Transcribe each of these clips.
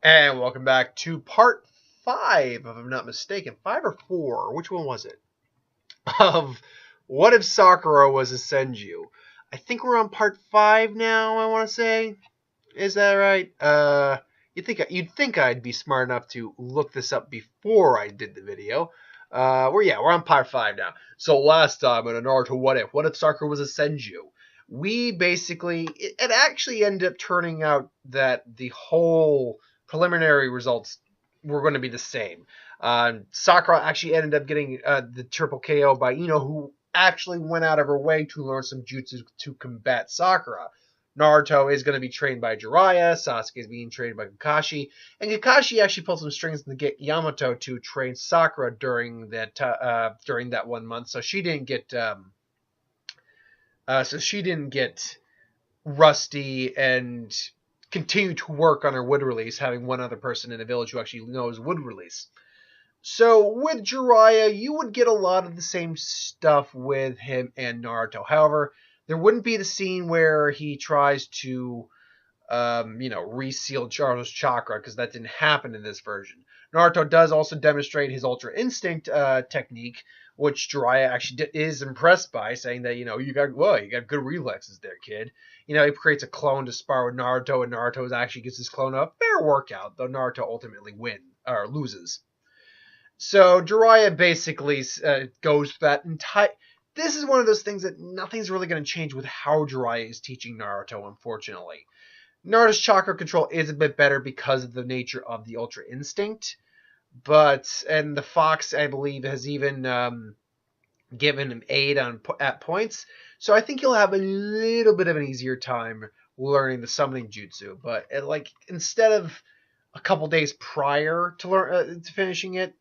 And welcome back to part 5, if I'm not mistaken. 5 or 4? Which one was it? Of What If Sakura Was a Senju? I think we're on part 5 now, I want to say. Is that right? You'd think I'd be smart enough to look this up before I did the video. We're on part 5 now. So last time in a Naruto What If Sakura Was a Senju? We basically, it actually ended up turning out that the whole preliminary results were going to be the same. Sakura actually ended up getting the triple KO by Ino, who actually went out of her way to learn some jutsu to combat Sakura. Naruto is going to be trained by Jiraiya. Sasuke is being trained by Kakashi, and Kakashi actually pulled some strings to get Yamato to train Sakura during that 1 month, so she didn't get rusty and continue to work on her wood release, having one other person in the village who actually knows wood release. So with Jiraiya, you would get a lot of the same stuff with him and Naruto. However, there wouldn't be the scene where he tries to, reseal Naruto's chakra, because that didn't happen in this version. Naruto does also demonstrate his Ultra Instinct technique, which Jiraiya actually is impressed by, saying that, you got good reflexes there, kid. He creates a clone to spar with Naruto, and Naruto actually gets his clone a fair workout, though Naruto ultimately loses. So Jiraiya basically goes for that entire. This is one of those things that nothing's really going to change with how Jiraiya is teaching Naruto, unfortunately. Naruto's chakra control is a bit better because of the nature of the Ultra Instinct, and the Fox, I believe, has even given him aid at points. So I think he'll have a little bit of an easier time learning the summoning jutsu. But instead of a couple days prior to finishing it,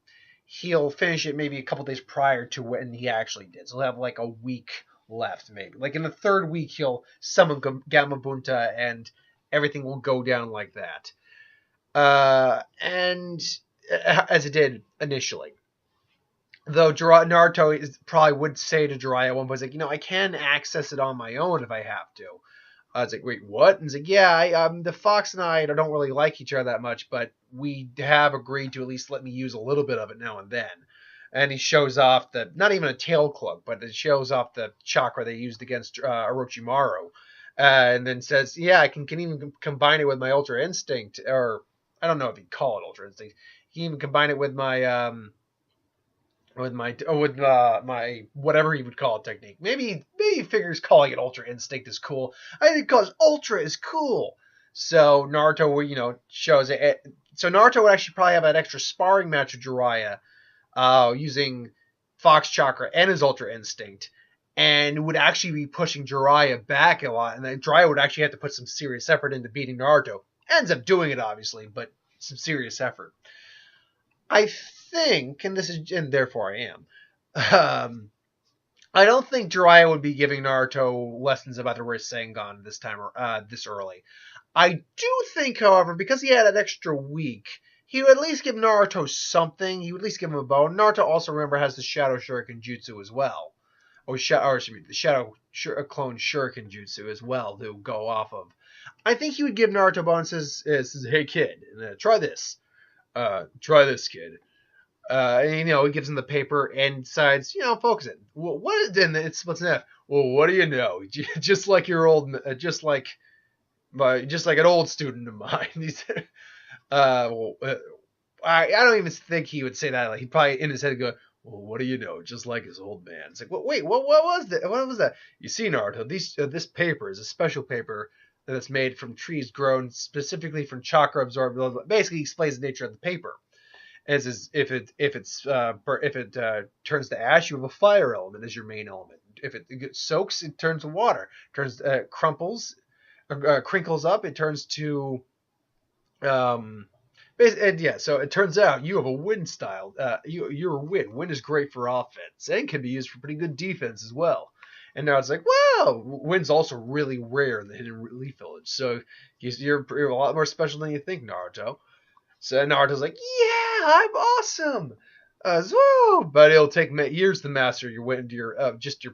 he'll finish it maybe a couple days prior to when he actually did. So he'll have like a week left, maybe. Like in the third week, he'll summon Gamabunta, and everything will go down like that. And as it did initially. Though Naruto probably would say to Jiraiya at one point, like, I can access it on my own if I have to. I was like, wait, what? And he's like, yeah, the Fox and I don't really like each other that much, but we have agreed to at least let me use a little bit of it now and then. And he shows off not even a tail cloak, but it shows off the chakra they used against Orochimaru. And then says, yeah, I can even combine it with my Ultra Instinct, or I don't know if he'd call it Ultra Instinct. He can even combine it with my my whatever he would call it technique. Maybe he figures calling it Ultra Instinct is cool. I think because Ultra is cool. So Naruto, shows it. So Naruto would actually probably have an extra sparring match with Jiraiya, using Fox Chakra and his Ultra Instinct, and would actually be pushing Jiraiya back a lot. And then Jiraiya would actually have to put some serious effort into beating Naruto. Ends up doing it, obviously, but some serious effort. I think, and therefore I am, I don't think Jiraiya would be giving Naruto lessons about the Rasengan this early. I do think, however, because he had an extra week, he would at least give Naruto something. He would at least give him a bow. Naruto also, remember, has the Shadow Shuriken Jutsu as well. The Shadow Clone Shuriken Jutsu as well to go off of. I think he would give Naruto a bow and says, hey kid, try this. Try this, kid. And, he gives him the paper and decides, focus it. Well, and it splits in half. Well, what do you know? Just like your old, just like an old student of mine. He said, I don't even think he would say that. Like, he'd probably in his head go, well, what do you know? Just like his old man. It's like, well, wait, what was that? What was that? You see, Naruto, this paper is a special paper that's made from trees grown specifically from chakra absorbed. Basically, explains the nature of the paper. As if it turns to ash, you have a fire element as your main element. If it soaks, it turns to water. Crinkles up, it turns to so it turns out you have a wind style. You're a wind. Wind is great for offense and can be used for pretty good defense as well. And now it's like, wow, wind's also really rare in the Hidden Leaf Village. So you're a lot more special than you think, Naruto. So Naruto's like, yeah, I'm awesome. But it'll take years to master your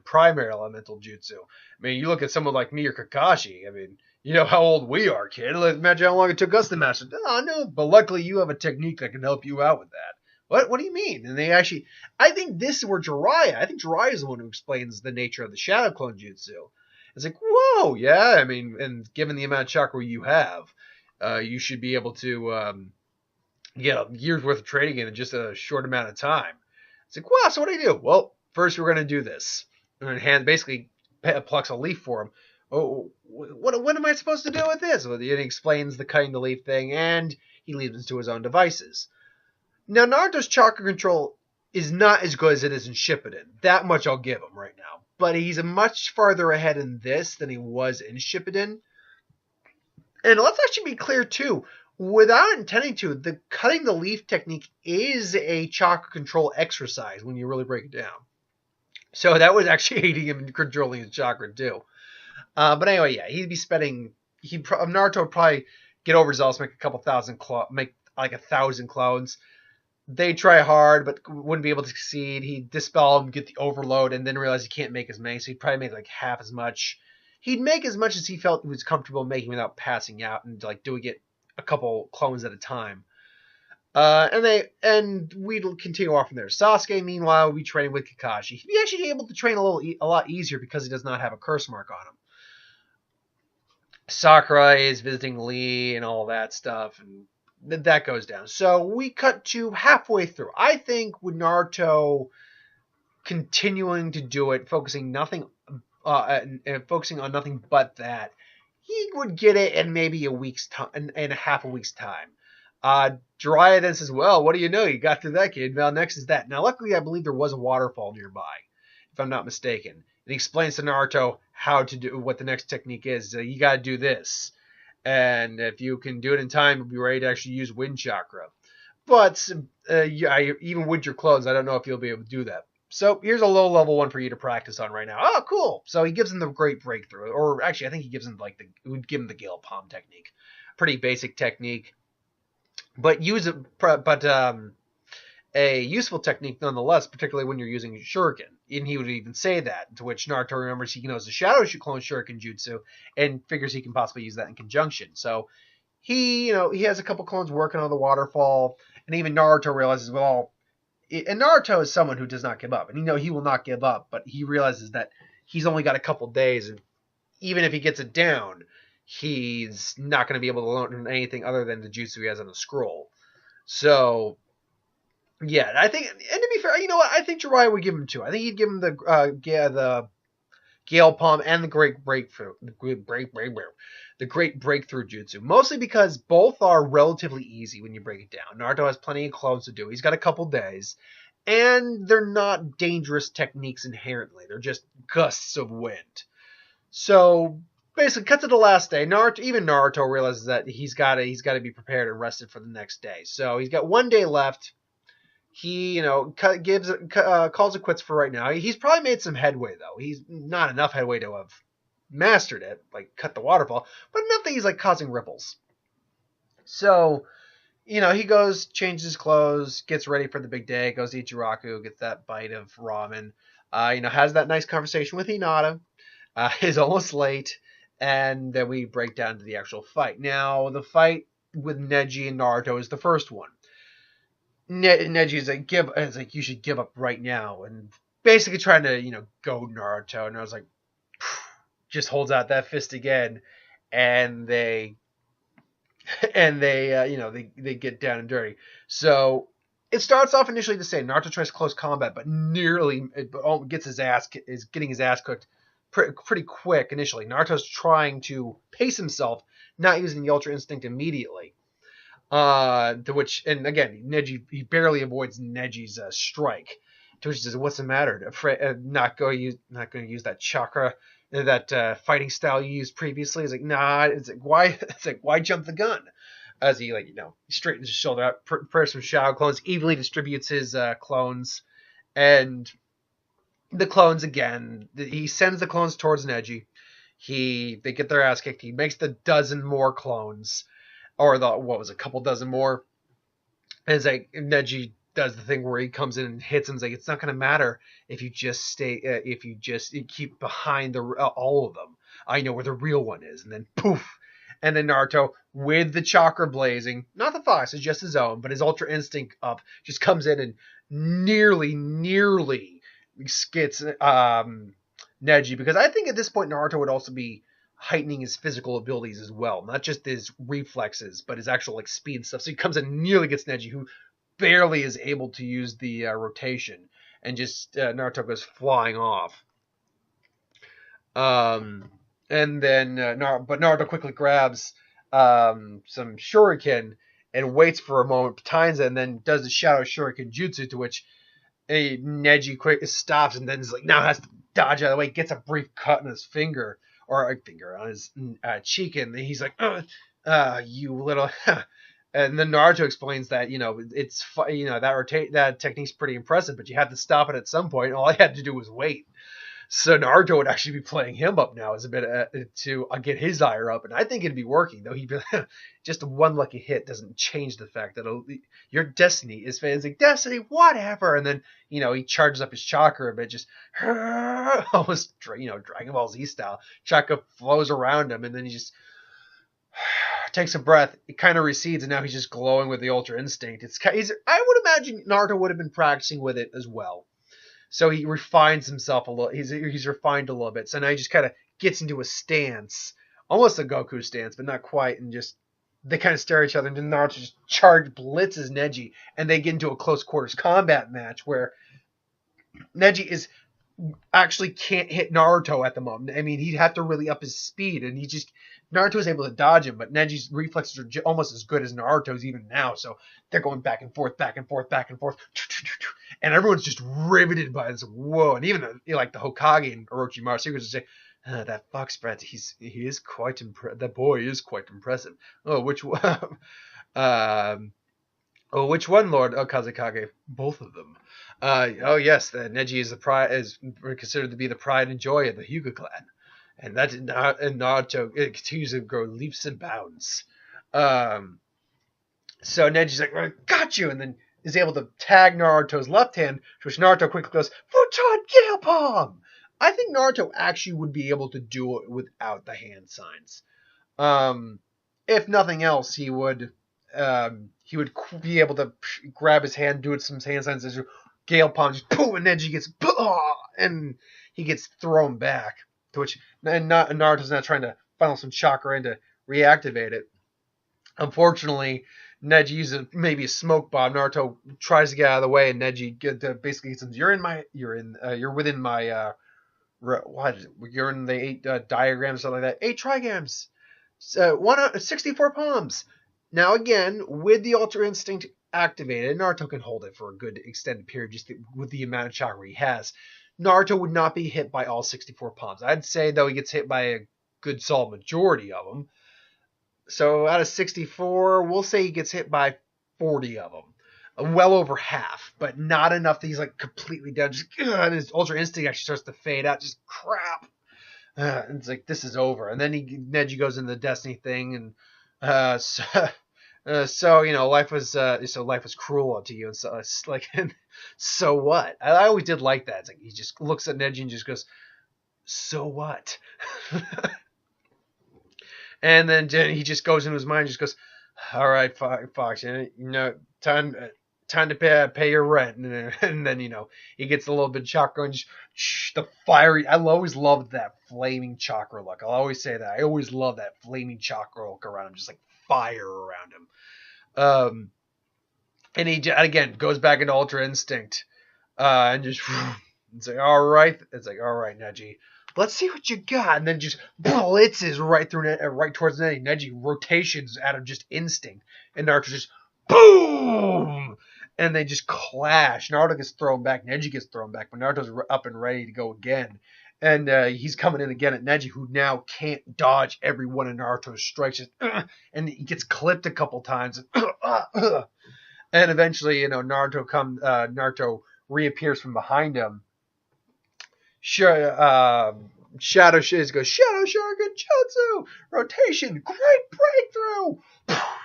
primary elemental jutsu. I mean, you look at someone like me or Kakashi. I mean, You know how old we are, kid. Imagine how long it took us to master. Oh, no, but luckily you have a technique that can help you out with that. What do you mean? And they actually, I think this is where I think Jiraiya is the one who explains the nature of the Shadow Clone Jutsu. It's like, whoa, yeah, I mean, and given the amount of chakra you have, you should be able to get a year's worth of training in just a short amount of time. It's like, wow, so what do I do? Well, first we're going to do this. And then hand basically plucks a leaf for him. Oh, what am I supposed to do with this? Well, he explains the cutting the leaf thing, and he leaves it to his own devices. Now, Naruto's chakra control is not as good as it is in Shippuden. That much I'll give him right now. But he's much farther ahead in this than he was in Shippuden. And let's actually be clear, too. Without intending to, the cutting the leaf technique is a chakra control exercise when you really break it down. So that was actually aiding him in controlling his chakra, too. But anyway, yeah, he'd be spending. Naruto would probably get overzealous, make make like 1,000 clones. They try hard, but wouldn't be able to succeed. He'd dispel them, get the overload, and then realize he can't make as many. So he'd probably make like half as much. He'd make as much as he felt he was comfortable making without passing out and like doing it a couple clones at a time. And we'd continue off from there. Sasuke, meanwhile, would be training with Kakashi. He'd be actually able to train a lot easier because he does not have a curse mark on him. Sakura is visiting Lee and all that stuff, and that goes down. So we cut to halfway through. I think with Naruto continuing to do it, focusing on nothing but that, he would get it in maybe a week's time, in a half a week's time. Jiraiya then says, well, what do you know? You got through that, kid. Well, next is that. Now, luckily, I believe there was a waterfall nearby, if I'm not mistaken. And he explains to Naruto how to do what the next technique is. You got to do this. And if you can do it in time, you'll be ready to actually use wind chakra. But even with your clothes, I don't know if you'll be able to do that. So here's a low-level one for you to practice on right now. Oh, cool. So he gives him the great breakthrough. Or actually, I think he gives him would give him the Gale Palm technique. Pretty basic technique. But a useful technique nonetheless, particularly when you're using Shuriken. And he would even say that, to which Naruto remembers he knows the Shadow Clone Shuriken Jutsu and figures he can possibly use that in conjunction. So he has a couple clones working on the waterfall, and even Naruto realizes, and Naruto is someone who does not give up, and he will not give up, but he realizes that he's only got a couple days, and even if he gets it down, he's not going to be able to learn anything other than the jutsu he has on the scroll. So, yeah, I think, and to be fair, you know what? I think Jiraiya would give him two. I think he'd give him the Gale Palm and the Great Breakthrough. The Great Breakthrough Jutsu. Mostly because both are relatively easy when you break it down. Naruto has plenty of clones to do. He's got a couple days. And they're not dangerous techniques inherently. They're just gusts of wind. So basically, cut to the last day. Naruto realizes that he's got to be prepared and rested for the next day. So he's got 1 day left. He, calls it quits for right now. He's probably made some headway, though. He's not enough headway to have mastered it, like cut the waterfall, but enough that he's like causing ripples. So, he goes, changes his clothes, gets ready for the big day, goes to Ichiraku, gets that bite of ramen, has that nice conversation with Hinata, is almost late, and then we break down to the actual fight. Now, the fight with Neji and Naruto is the first one. Neji's like, you should give up right now, and basically trying to, goad Naruto, and I was like, just holds out that fist again, and they get down and dirty. So it starts off initially the same. Naruto tries close combat, but is getting his ass cooked pretty quick initially. Naruto's trying to pace himself, not using the Ultra Instinct immediately. To which, and again, Neji, he barely avoids Neji's strike. To which he says, "What's the matter? Not going to use that chakra, that fighting style you used previously?" He's like, "Nah." It's like, why? It's like, why jump the gun? As he straightens his shoulder out, prepares some shadow clones, evenly distributes his clones, and the clones again. He sends the clones towards Neji. They get their ass kicked. He makes the dozen more clones. Or a couple dozen more. And it's like Neji does the thing where he comes in and hits him. It's like, it's not going to matter if you just keep behind all of them. I know where the real one is. And then poof. And then Naruto, with the chakra blazing, not the Fox's, just his own, but his Ultra Instinct up, just comes in and nearly gets Neji. Because I think at this point Naruto would also be heightening his physical abilities as well, not just his reflexes, but his actual like speed stuff. So he comes in and nearly gets Neji, who barely is able to use the rotation, and just Naruto goes flying off. And then but Naruto quickly grabs some shuriken and waits for a moment, times it, and then does the shadow shuriken jutsu, to which a Neji quick stops and then is like now has to dodge out of the way, gets a brief cut on his finger or a finger on his cheek, and he's like, you little. And then Naruto explains that it's that technique's pretty impressive, but you have to stop it at some point. All I had to do was wait. So Naruto would actually be playing him up now as a bit to get his ire up, and I think it'd be working. Though he'd be just one lucky hit doesn't change the fact that your destiny is like destiny, whatever. And then he charges up his chakra a bit, just almost Dragon Ball Z style. Chakra flows around him, and then he just takes a breath. It kind of recedes, and now he's just glowing with the Ultra Instinct. I would imagine Naruto would have been practicing with it as well. So he refines himself a little. He's refined a little bit. So now he just kind of gets into a stance, almost a Goku stance, but not quite. And just they kind of stare at each other. And then Naruto just blitzes Neji, and they get into a close quarters combat match where Neji actually can't hit Naruto at the moment. I mean, he'd have to really up his speed, and Naruto was able to dodge him, but Neji's reflexes are almost as good as Naruto's even now. So they're going back and forth, and everyone's just riveted by this. Whoa! And even the Hokage and Orochimaru Secrets say, "That fox brat, that boy is quite impressive." Oh, which one? Which one, Lord Kazekage? Both of them. Yes, Neji is considered to be the pride and joy of the Hyuga clan, and Naruto continues to grow leaps and bounds. So Neji's like, "I got you," and then is able to tag Naruto's left hand, to which Naruto quickly goes, "Futon Gale Palm!" I think Naruto actually would be able to do it without the hand signs. If nothing else, he would be able to grab his hand, do it some hand signs, as Gale Palm, just boom, and Neji gets, and he gets thrown back. To which Naruto's now trying to funnel some chakra in to reactivate it. Unfortunately, Neji uses maybe a smoke bomb. Naruto tries to get out of the way, and Neji basically says, "You're within my what is it? You're in the 8 diagrams, something like that. 8 trigrams, 64 palms." Now again, with the Ultra Instinct activated, Naruto can hold it for a good extended period, just with the amount of chakra he has. Naruto would not be hit by all 64 palms. I'd say, though, he gets hit by a good solid majority of them. So out of 64, we'll say he gets hit by 40 of them. Well over half, but not enough that he's completely dead. And his Ultra Instinct actually starts to fade out. Just crap. And it's like, this is over. And then Neji goes into the Destiny thing, and life was cruel to you, and so it's like, so what? I always did like that. It's like he just looks at Neji and just goes, "So what?" And then he just goes into his mind, and just goes, "All right, Fox, time to pay your rent." And then he gets a little bit of chakra and just the fiery. I always loved that flaming chakra look. I'll always say that. I always love that flaming chakra look around him, just like fire around him. And he again goes back into Ultra Instinct, and just it's like, all right, Neji, let's see what you got. And then just blitzes right towards Neji. Neji rotations out of just instinct, and Naruto just boom, and they just clash. Naruto gets thrown back, Neji gets thrown back, but Naruto's up and ready to go again. And he's coming in again at Neji, who now can't dodge every one of Naruto's strikes. And he gets clipped a couple times. And eventually, Naruto reappears from behind him. Shadow goes, "Shadow Shuriken Jutsu! Rotation! Great breakthrough!"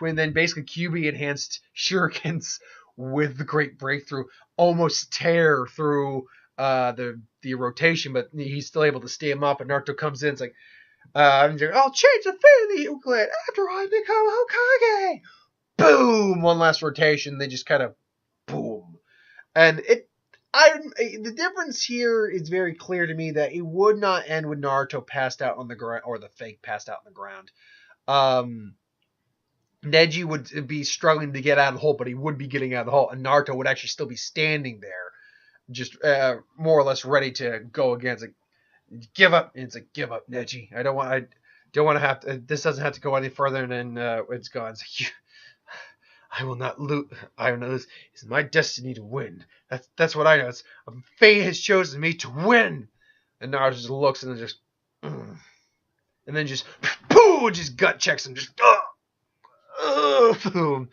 And then basically QB enhanced shurikens with the great breakthrough almost tear through the rotation, but he's still able to stay him up, and Naruto comes in. It's like, I'll change the fate of the Euclid after I become Hokage. Boom! One last rotation. They just kind of boom. And the difference here is very clear to me that it would not end with Naruto passed out on the ground or the fake passed out on the ground. Neji would be struggling to get out of the hole, but he would be getting out of the hole, and Naruto would actually still be standing there, just more or less ready to go again. It's like, give up. It's like, give up, Neji. I don't want to have to. This doesn't have to go any further than it's gone. It's like, I will not lose. I will not lose. It's my destiny to win. That's what I know. It's fate has chosen me to win. And Naruto just looks and then just, and then just, boom, just gut checks him. Just, boom.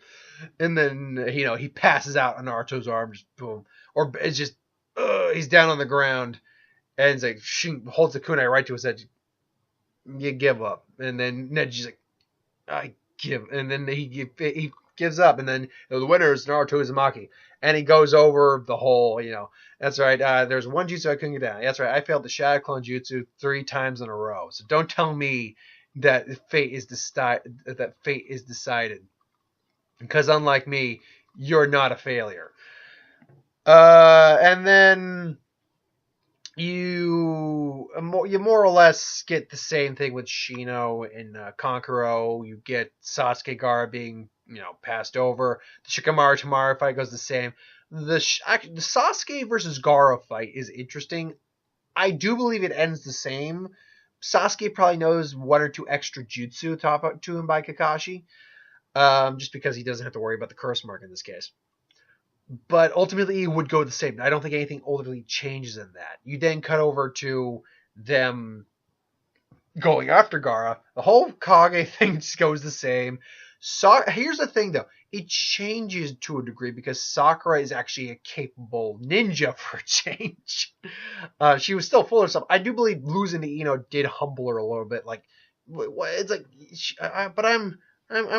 And then, he passes out on Naruto's arm. Just boom. Or it's just, he's down on the ground. And it's like, holds the kunai right to his head. You give up. And then Neji's like, I give. And then he gives up. And then the winner is Naruto Uzumaki. And he goes over the whole, that's right. There's one jutsu I couldn't get down. That's right. I failed the Shadow Clone Jutsu 3 times in a row. So don't tell me that fate is decided. Because unlike me, you're not a failure. And then you more or less get the same thing with Shino and Kankuro. You get Sasuke Gaara being passed over. The Shikamaru Tamara fight goes the same. The Sasuke versus Gaara fight is interesting. I do believe it ends the same. Sasuke probably knows 1 or 2 extra jutsu taught to him by Kakashi, just because he doesn't have to worry about the curse mark in this case. But ultimately, it would go the same. I don't think anything ultimately changes in that. You then cut over to them going after Gaara. The whole Kage thing just goes the same. Here's the thing, though. It changes to a degree because Sakura is actually a capable ninja for a change. She was still full of herself. I do believe losing to Ino did humble her a little bit. Like, it's like, but I'm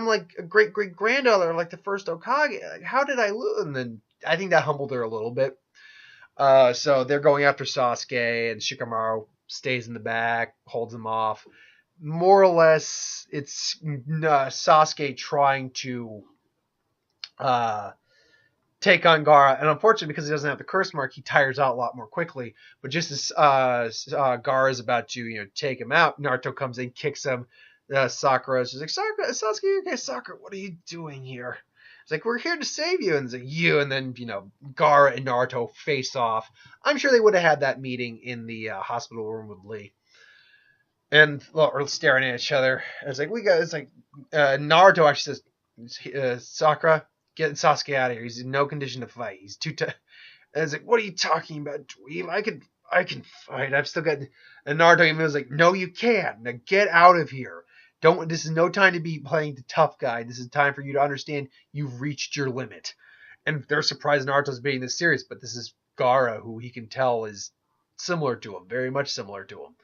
like a great granddaughter, like the first Hokage. Like, how did I lose? And then I think that humbled her a little bit. So they're going after Sasuke, and Shikamaru stays in the back, holds him off. More or less, it's Sasuke trying to take on Gaara, and unfortunately, because he doesn't have the curse mark, he tires out a lot more quickly. But just as Gaara is about to take him out, Naruto comes in, kicks him. Sakura is just like, Sasuke, okay, Sakura, what are you doing here? It's like, we're here to save you. And it's like, you. And then, Gaara and Naruto face off. I'm sure they would have had that meeting in the hospital room with Lee. And, or staring at each other. It's like, Naruto actually says, Sakura, get Sasuke out of here. He's in no condition to fight. He's too tough. And it's like, what are you talking about, dweeb? I can fight. I've still got... And Naruto even was like, no, you can't. Now get out of here. This is no time to be playing the tough guy. This is time for you to understand you've reached your limit. And they're surprised Naruto's being this serious, but this is Gaara, who he can tell is similar to him, very much similar to him.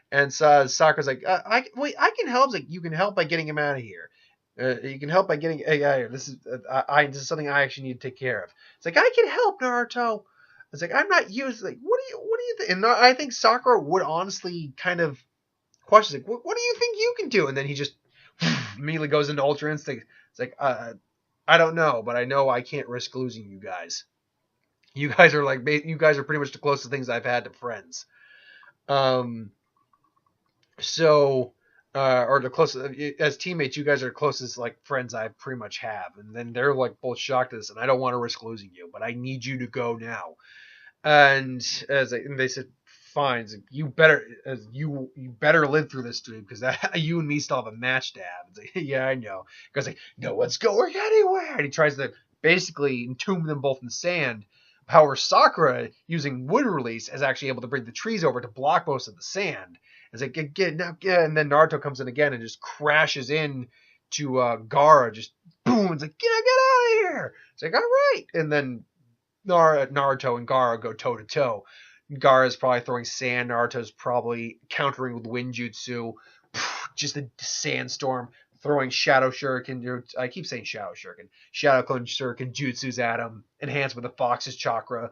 And Sakura's like, I can help. Like, you can help by getting him out of here. You can help by getting out of here. This is something I actually need to take care of. It's like, I can help, Naruto. It's like, I'm not used. Like, what do you think? And I think Sakura would honestly kind of question, like, what do you think you can do? And then he just immediately goes into Ultra Instinct. It's like, I don't know, but I know I can't risk losing you guys. You guys are pretty much the closest things I've had to friends. Or the closest as teammates, you guys are the closest like friends I pretty much have. And then they're like both shocked at this, and I don't want to risk losing you, but I need you to go now. And they said, fine, you better live through this, dude, because you and me still have a match to have. It's like, yeah, I know. Because like, no one's going anywhere. And he tries to basically entomb them both in sand. However, Sakura, using wood release, is actually able to bring the trees over to block most of the sand. It's like, and then Naruto comes in again and just crashes in to Gaara, just boom. It's like, get out of here. It's like, all right. And then Naruto and Gaara go toe to toe. Gaara's probably throwing sand. Naruto's probably countering with wind jutsu. Just a sandstorm, throwing Shadow Shuriken. I keep saying Shadow Shuriken. Shadow Clone Shuriken jutsus at him, enhanced with the Fox's chakra.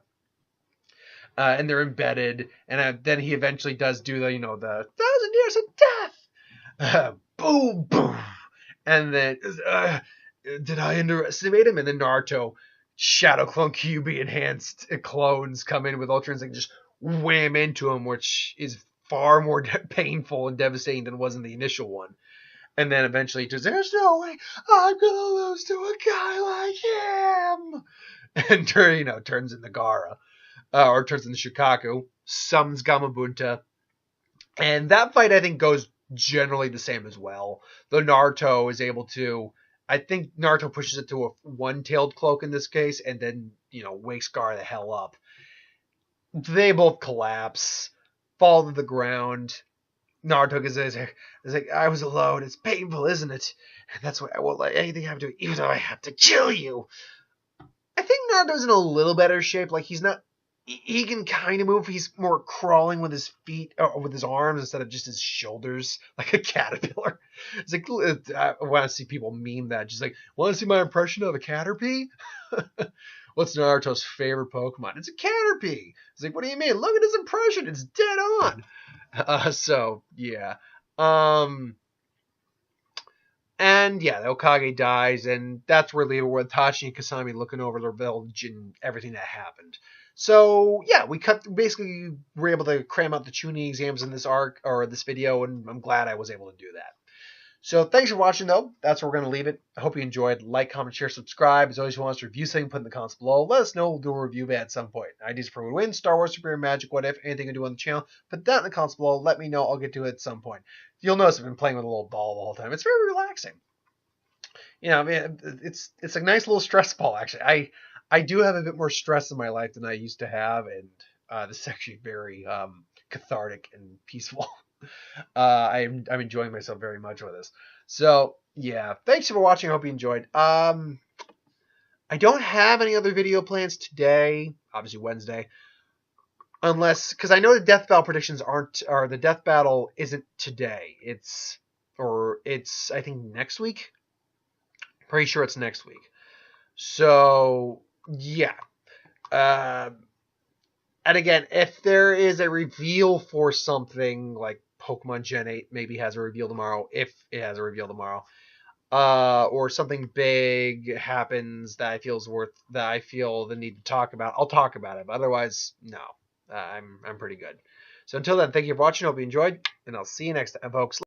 And they're embedded. And then he eventually does do the 1,000 years of death. Boom, boom. And then, did I underestimate him? And then Naruto, Shadow Clone QB enhanced clones come in with Ultra Instinct and just wham into him, which is far more painful and devastating than it was in the initial one. And then eventually, just there's no way I'm gonna lose to a guy like him. And turns into Gaara, or turns into Shikaku, summons Gamabunta, and that fight I think goes generally the same as well. Though Naruto is able to, I think Naruto pushes it to a one-tailed cloak in this case, and then wakes Gaara the hell up. They both collapse, fall to the ground. Naruto is like, I was alone. It's painful, isn't it? And that's why I won't let anything happen to you, even though I have to kill you. I think Naruto's in a little better shape. Like, he's not. He can kind of move. He's more crawling with his feet, or with his arms instead of just his shoulders, like a caterpillar. It's like, I want to see people meme that. Just like, want to see my impression of a Caterpie? What's Naruto's favorite Pokemon? It's a Caterpie. It's like, what do you mean? Look at his impression. It's dead on. So yeah. And yeah, the Hokage dies, and that's where we leave it with Tachi and Kasami looking over their village and everything that happened. So yeah, basically we're able to cram out the Chunin exams in this arc or this video, and I'm glad I was able to do that. So thanks for watching, though. That's where we're going to leave it. I hope you enjoyed. Like, comment, share, subscribe. As always, if you want us to review something, put in the comments below. Let us know. We'll do a review of it at some point. Ideas for who win, Star Wars, Super Magic, what if, anything to do on the channel. Put that in the comments below. Let me know. I'll get to it at some point. You'll notice I've been playing with a little ball the whole time. It's very relaxing. I mean, it's a nice little stress ball, actually. I do have a bit more stress in my life than I used to have, and this is actually very cathartic and peaceful. I'm enjoying myself very much with this. So yeah, thanks for watching. I hope you enjoyed. I don't have any other video plans today. Obviously Wednesday, because I know the death battle predictions aren't, or the death battle isn't today. It's I think next week. Pretty sure it's next week. So yeah. And again, if there is a reveal for something like Pokemon Gen 8 maybe has a reveal tomorrow, if it has a reveal tomorrow, or something big happens that I feel the need to talk about, I'll talk about it. But otherwise, no, I'm pretty good. So until then, thank you for watching. Hope you enjoyed, and I'll see you next time, folks.